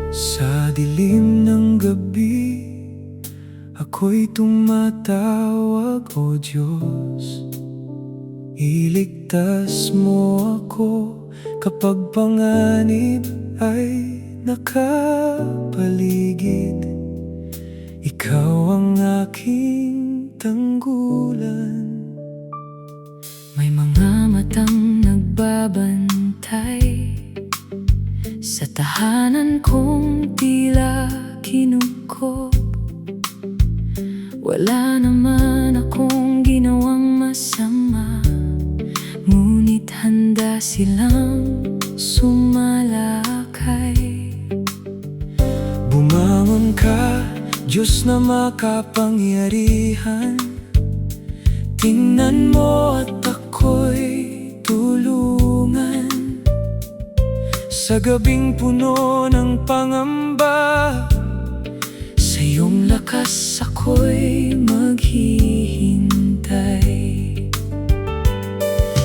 Sa dilim ng gabi, ako'y tumatawag, O Diyos. Iligtas mo ako kapag panganib ay nakapaligid. Ikaw ang aking tanggulan. May mga matang nagbabantay sa tahanan kong tila kinukob. Wala naman akong ginawang masama, ngunit handa silang sumalakay. Bumangon ka, Diyos na makapangyarihan. Tingnan mo at ako'y tulungan. Sa gabing puno ng pangamba, sa iyong lakas ako'y maghihintay.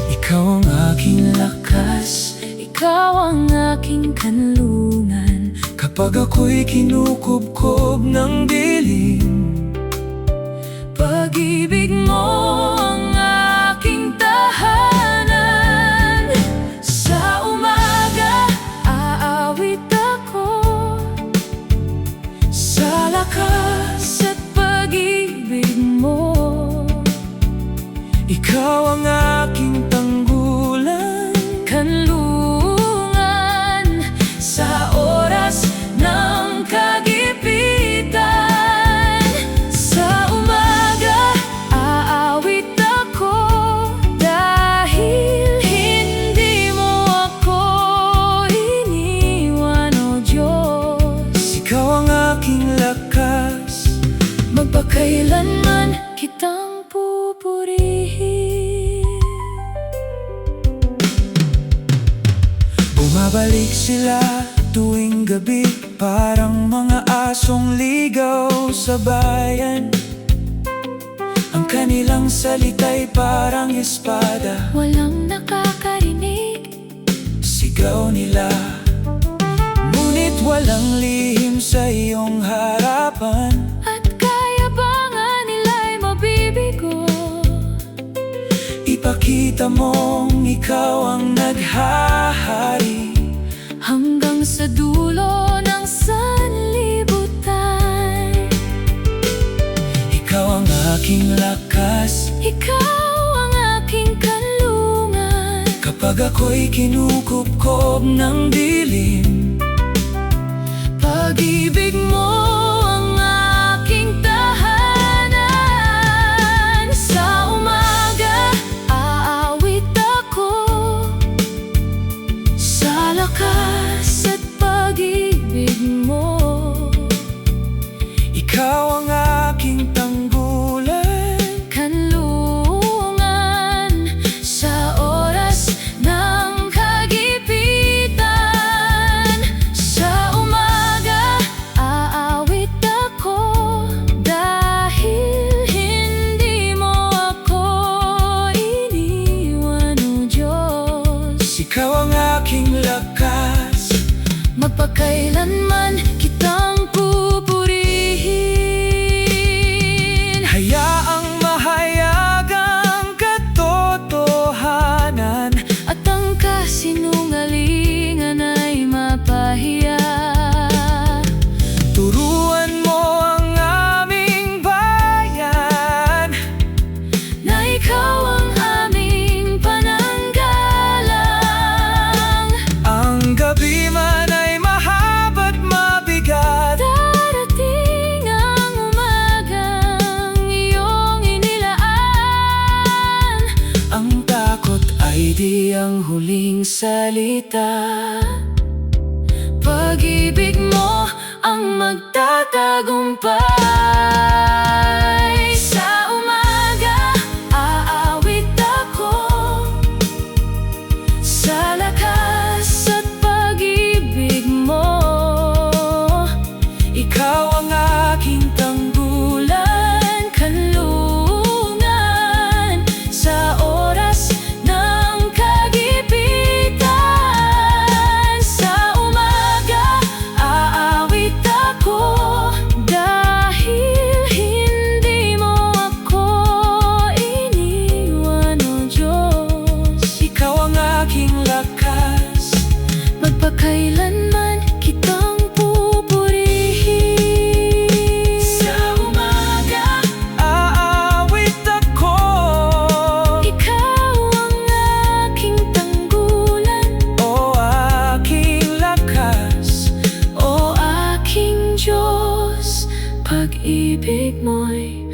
Ikaw ang aking lakas, Ikaw ang aking kanlungan. kapag ako'y kinukubkob ng dilim. Pag-ibig mo ang aking tahanan. Sa umaga, aawit ako sa lakas at pag-ibig mo. Ikaw ang aking tanggulan, Kanlungan sa oras ng kagipitan. Sa umaga, aawit ako dahil hindi mo ako iniwan, O Diyos. ikaw ang aking lakas. Magpakailanman kitang pupurihin. Bumabalik sila tuwing gabi, parang mga asong ligaw sa bayan. Ang kanilang salita'y parang espada, Walang nakakarinig, sigaw nila, ngunit walang lihim sa iyong harapan. at kayabangan nila'y mabibigo. Ipakita mong ikaw ang naghahari, Hanggang sa dulo ng sanlibutan. ikaw ang aking lakas. Ikaw ang aking kanlungan. Kapag ako'y kinukupkob ng dilim, Pag-ibig mo ang aking tahanan. Sa umaga, aawit ako sa lakas at pag-ibig mo. ikaw ang aking tanggulan, Kanlungan sa oras ng kagipitan. Sa umaga, aawit ako dahil hindi mo ako iniwan, O Diyos. ikaw ang aking lakas. Magpakailanman kitang pupurihin. Hayaang mahayag ang katotohanan, At ang kasinungalingan ay mapahiya. turuan mo ang aming bayan Na ikaw ang aming pananggalang. ang gabi man ay mahaba't mabigat. Darating ang umagang iyong inilaan. Ang takot ay di ang huling salita. Pag-ibig mo ang magtatagumpay. Sa umaga, aawit ako sa lakas at pag-ibig mo. Ikaw ang aking tanggulan, Kanlungan pag-ibig mo'y